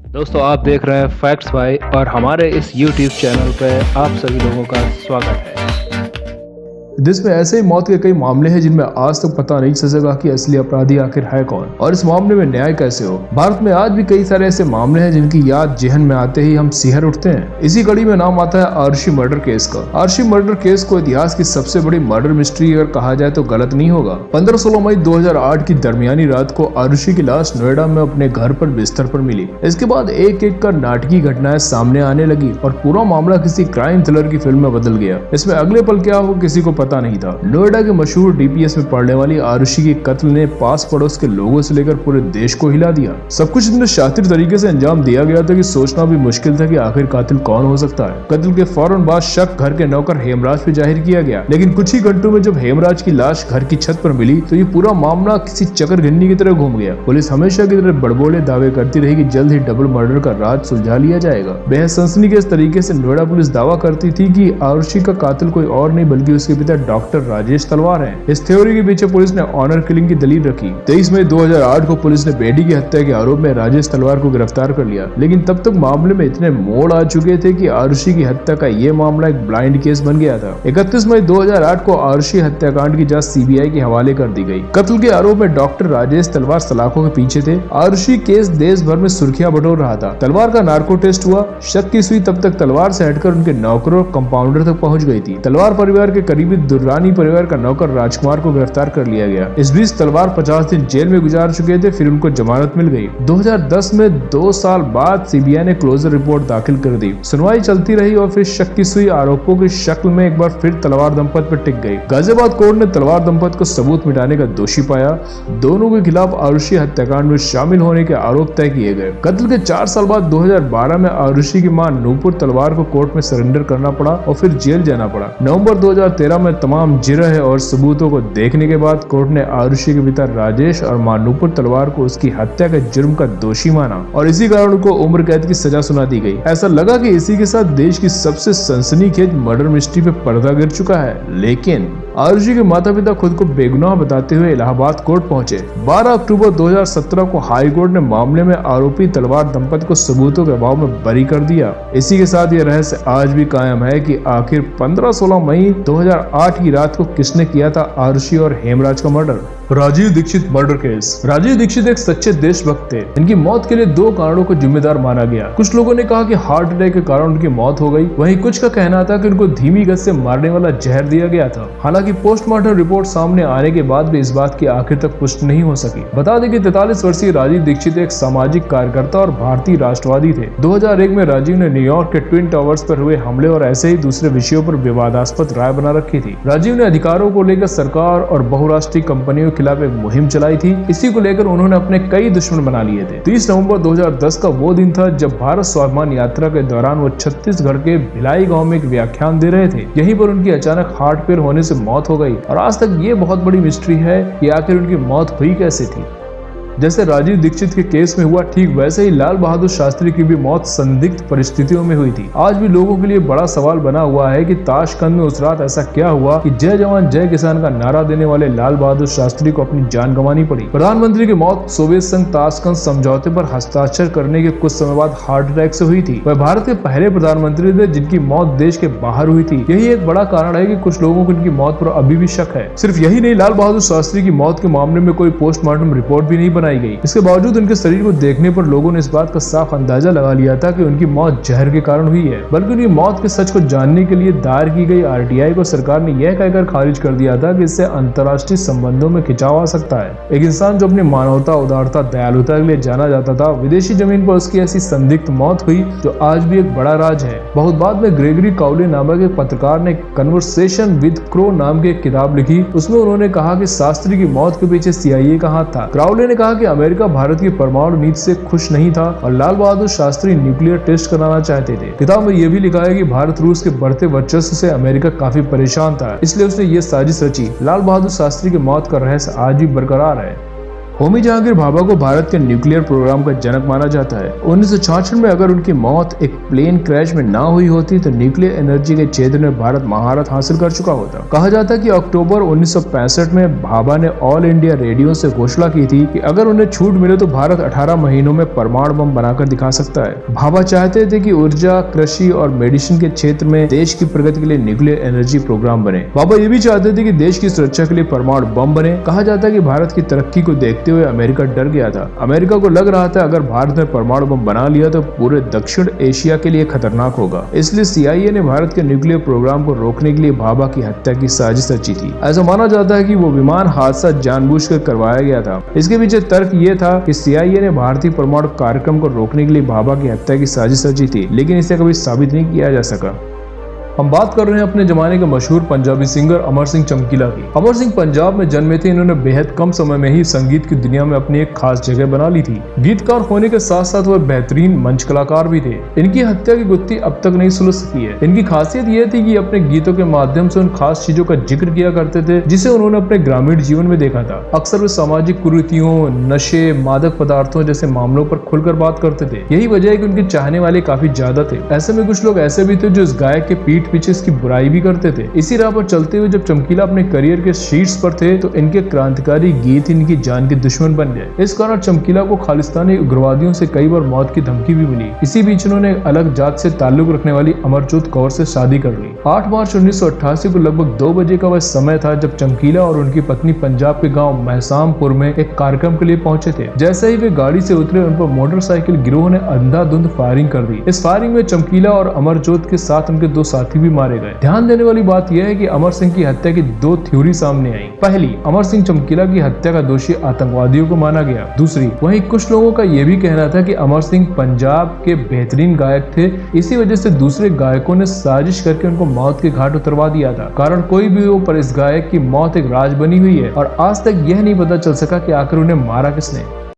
दोस्तों आप देख रहे हैं फैक्ट्स बाय और हमारे इस YouTube चैनल पे आप सभी लोगों का स्वागत है। देश में ऐसे ही मौत के कई मामले हैं जिनमें आज तक पता नहीं चल सका कि असली अपराधी आखिर है कौन और इस मामले में न्याय कैसे हो। भारत में आज भी कई सारे ऐसे मामले हैं जिनकी याद जेहन में आते ही हम सिहर उठते हैं। इसी कड़ी में नाम आता है आरुषि मर्डर केस का। आरुषि मर्डर केस को इतिहास की सबसे बड़ी मर्डर मिस्ट्री अगर कहा जाए तो गलत नहीं होगा। 15-16 मई 2008 की दरमियानी रात को आरुषि की लाश नोएडा में अपने घर पर बिस्तर पर मिली। इसके बाद एक एक कर नाटकीय घटनाएं सामने आने लगी और पूरा मामला किसी क्राइम थ्रिलर की फिल्म में बदल गया। इसमें अगले पल क्या हो किसी को पता नहीं था। नोएडा के मशहूर डीपीएस में पढ़ने वाली आरुषि के कत्ल ने पास पड़ोस के लोगों से लेकर पूरे देश को हिला दिया। सब कुछ इतने शातिर तरीके से अंजाम दिया गया था कि सोचना भी मुश्किल था कि आखिर कातिल कौन हो सकता है। कत्ल के फौरन बाद शक घर के नौकर हेमराज पे जाहिर किया गया, लेकिन कुछ ही घंटों में जब हेमराज की लाश घर की छत पर मिली तो ये पूरा मामला किसी चक्कर की तरह घूम गया। पुलिस हमेशा की तरह बड़बोले दावे करती रही कि जल्द ही डबल मर्डर का राज सुलझा लिया जाएगा। बेहद सनसनीखेज तरीके से नोएडा पुलिस दावा करती थी कि आरुषि का कातिल कोई और नहीं बल्कि उसके पिता डॉक्टर राजेश तलवार है। इस थ्योरी के पीछे पुलिस ने ऑनर किलिंग की दलील रखी। 23 मई 2008 को पुलिस ने बेटी की हत्या के आरोप में राजेश तलवार को गिरफ्तार कर लिया, लेकिन तब तक मामले में इतने मोड़ आ चुके थे कि आरुषि की हत्या का ये मामला एक ब्लाइंड केस बन गया था। 31 मई 2008 को आरुषि हत्याकांड की जांच सीबीआई के हवाले कर दी गई। कत्ल के आरोप में डॉक्टर राजेश तलवार सलाखों के पीछे थे। आरुषि केस देश भर में सुर्खियां बटोर रहा था। तलवार का नार्को टेस्ट हुआ। शक की सुई तब तक तलवार से हटकर उनके नौकरों और कंपाउंडर तक पहुंच गई थी। तलवार परिवार के करीबी दुर्रानी परिवार का नौकर राजकुमार को गिरफ्तार कर लिया गया। इस बीच तलवार 50 दिन जेल में गुजार चुके थे, फिर उनको जमानत मिल गई। 2010 में 2 साल बाद सीबीआई ने क्लोजर रिपोर्ट दाखिल कर दी। सुनवाई चलती रही और फिर शक की सुई आरोपों की शक्ल में एक बार फिर तलवार दंपत पर टिक गई। गाजियाबाद कोर्ट ने तलवार दंपत को सबूत मिटाने का दोषी पाया। दोनों के खिलाफ आरुषि हत्याकांड में शामिल होने के आरोप तय किए गए। कत्ल के 4 साल बाद 2012 में आरुषि की मां नूपुर तलवार को कोर्ट में सरेंडर करना पड़ा और फिर जेल जाना पड़ा। नवंबर 2013 में तमाम जिरह और सबूतों को देखने के बाद कोर्ट ने आरुषि के पिता राजेश और मां नूपुर तलवार को उसकी हत्या के जुर्म का दोषी माना और इसी कारण उनको उम्र कैद की सजा सुना दी गई। ऐसा लगा कि इसी के साथ देश की सबसे सनसनीखेज मर्डर मिस्ट्री पे पर्दा गिर चुका है, लेकिन आरुषि के माता पिता खुद को बेगुनाह बताते हुए इलाहाबाद कोर्ट पहुंचे। 12 अक्टूबर 2017 को हाई कोर्ट ने मामले में आरोपी तलवार दंपत को सबूतों के अभाव में बरी कर दिया। इसी के साथ ये रहस्य आज भी कायम है कि आखिर 15-16 मई 2008 की रात को किसने किया था आरुषि और हेमराज का murder. Rajiv Dixit murder case. Rajiv Dixit एक सच्चे देशभक्त थे। इनकी मौत के लिए 2 कारणों को जिम्मेदार माना गया। कुछ लोगों ने कहा कि हार्ट अटैक के कारण उनकी मौत हो गई, वहीं कुछ का कहना था कि उनको धीमी गति से मारने वाला जहर दिया गया था। हालांकि पोस्टमार्टम रिपोर्ट सामने आने के बाद भी इस बात की आखिर तक पुष्टि नहीं हो सकी। बता दें कि 43 वर्षीय राजीव दीक्षित एक सामाजिक कार्यकर्ता और भारतीय राष्ट्रवादी थे। 2001 में राजीव ने न्यूयॉर्क के ट्विन टावर्स पर हुए हमले और ऐसे ही दूसरे विषयों पर विवादास्पद राय बना रखी थी। राजीव ने अधिकारों को लेकर सरकार और बहुराष्ट्रीय कंपनियों के खिलाफ एक मुहिम चलाई थी। इसी को लेकर उन्होंने अपने कई दुश्मन बना लिए थे। 30 नवंबर 2010 का वो दिन था जब भारत स्वाभिमान यात्रा के दौरान वो छत्तीसगढ़ के भिलाई गांव में एक व्याख्यान दे रहे थे। यहीं पर उनकी अचानक हार्ट फेल होने से मौत हो गई और आज तक ये बहुत बड़ी मिस्ट्री है कि आखिर उनकी मौत हुई कैसे थी। जैसे राजीव दीक्षित के केस में हुआ, ठीक वैसे ही लाल बहादुर शास्त्री की भी मौत संदिग्ध परिस्थितियों में हुई थी। आज भी लोगों के लिए बड़ा सवाल बना हुआ है कि ताशकंद में उस रात ऐसा क्या हुआ कि जय जवान जय किसान का नारा देने वाले लाल बहादुर शास्त्री को अपनी जान गंवानी पड़ी। प्रधानमंत्री की मौत सोवियत संघ ताशकंद समझौते पर हस्ताक्षर करने के कुछ समय बाद हार्ट अटैक से हुई थी। वह भारत के पहले प्रधानमंत्री थे जिनकी मौत देश के बाहर हुई थी। यही एक बड़ा कारण है कि कुछ लोगों को इनकी मौत पर अभी भी शक है। सिर्फ यही नहीं, लाल बहादुर शास्त्री की मौत के मामले में कोई पोस्टमार्टम रिपोर्ट भी नहीं बनाई गई। इसके बावजूद उनके शरीर को देखने पर लोगों ने इस बात का साफ अंदाजा लगा लिया था कि उनकी मौत जहर के कारण हुई है। बल्कि उनकी मौत के सच को जानने के लिए दायर की गई आरटीआई को सरकार ने यह कहकर खारिज कर दिया था कि इससे अंतर्राष्ट्रीय संबंधों में खिंचाव आ सकता है। एक इंसान जो अपनी मानवता, उदारता, दयालुता के लिए जाना जाता था, विदेशी जमीन पर उसकी ऐसी संदिग्ध मौत हुई जो आज भी एक बड़ा राज है। बहुत बाद में ग्रेगरी काउले नामक एक पत्रकार ने कन्वर्सेशन विद क्रो नाम की एक किताब लिखी। उसमें उन्होंने कहा कि शास्त्री की मौत के पीछे सीआईए का हाथ था। क्राउले ने कहा कि अमेरिका भारत की परमाणु नीति से खुश नहीं था और लाल बहादुर शास्त्री न्यूक्लियर टेस्ट कराना चाहते थे। किताब में यह भी लिखा है कि भारत रूस के बढ़ते वर्चस्व से अमेरिका काफी परेशान था, इसलिए उसने ये साजिश रची। लाल बहादुर शास्त्री की मौत का रहस्य आज भी बरकरार है। होमी जहांगीर भाभा को भारत के न्यूक्लियर प्रोग्राम का जनक माना जाता है। 1966 में अगर उनकी मौत एक प्लेन क्रैश में ना हुई होती तो न्यूक्लियर एनर्जी के क्षेत्र में भारत महारत हासिल कर चुका होता। कहा जाता है कि अक्टूबर 1965 में भाभा ने ऑल इंडिया रेडियो से घोषणा की थी कि अगर उन्हें छूट मिले तो भारत 18 महीनों में परमाणु बम बनाकर दिखा सकता है। भाभा चाहते थे कि ऊर्जा, कृषि और मेडिसिन के क्षेत्र में देश की प्रगति के लिए न्यूक्लियर एनर्जी प्रोग्राम बने। भाभा ये भी चाहते थे कि देश की सुरक्षा के लिए परमाणु बम बने। कहा जाता है कि भारत की तरक्की को देखते हुए अमेरिका डर गया था। अमेरिका को लग रहा था अगर भारत ने परमाणु बम बना लिया तो पूरे दक्षिण एशिया के लिए खतरनाक होगा। इसलिए CIA ने भारत के न्यूक्लियर प्रोग्राम को रोकने के लिए भाभा की हत्या की साजिश रची थी। ऐसा माना जाता है कि वो विमान हादसा जानबूझकर करवाया गया था। इसके पीछे तर्क ये था कि CIA ने भारतीय परमाणु कार्यक्रम को रोकने के लिए भाभा की हत्या की साजिश रची थी, लेकिन इसे कभी साबित नहीं किया जा सका। हम बात कर रहे हैं अपने जमाने के मशहूर पंजाबी सिंगर अमर सिंह चमकीला की। अमर सिंह पंजाब में जन्मे थे। इन्होंने बेहद कम समय में ही संगीत की दुनिया में अपनी एक खास जगह बना ली थी। गीतकार होने के साथ साथ वह बेहतरीन मंच कलाकार भी थे। इनकी हत्या की गुत्थी अब तक नहीं सुलझ सकी है। इनकी खासियत यह थी कि अपने गीतों के माध्यम से उन खास चीजों का जिक्र किया करते थे जिसे उन्होंने अपने ग्रामीण जीवन में देखा था। अक्सर वे सामाजिक कुरीतियों, नशे, मादक पदार्थों जैसे मामलों पर खुलकर बात करते थे। यही वजह है कि उनके चाहने वाले काफी ज्यादा थे। ऐसे में कुछ लोग ऐसे भी थे जो इस गायक के पीठ पीछे इसकी बुराई भी करते थे। इसी राह पर चलते हुए जब चमकीला अपने करियर के शीर्ष पर थे तो इनके क्रांतिकारी गीत इनकी जान के दुश्मन बन गए। इस कारण चमकीला को खालिस्तानी उग्रवादियों से कई बार मौत की धमकी भी मिली। इसी बीच उन्होंने अलग जात से ताल्लुक रखने वाली अमरजोत कौर से शादी कर ली। 8 मार्च 1988 को लगभग 2 बजे का वह समय था जब चमकीला और उनकी पत्नी पंजाब के गाँव महसामपुर में एक कार्यक्रम के लिए पहुंचे थे। जैसे ही वे गाड़ी से उतरे उन पर मोटरसाइकिल गिरोह ने अंधाधुंध फायरिंग कर दी। इस फायरिंग में चमकीला और अमरजोत के साथ उनके 2 साथी भी मारे गए। ध्यान देने वाली बात यह है कि अमर सिंह की हत्या की 2 थ्योरी सामने आई। पहली, अमर सिंह चमकीला की हत्या का दोषी आतंकवादियों को माना गया। दूसरी, वहीं कुछ लोगों का यह भी कहना था कि अमर सिंह पंजाब के बेहतरीन गायक थे। इसी वजह से दूसरे गायकों ने साजिश करके उनको मौत के घाट उतरवा दिया था। कारण कोई भी हो, पर इस गायक की मौत एक राज बनी हुई है और आज तक यह नहीं पता चल सका कि आखिर उन्हें मारा किसने।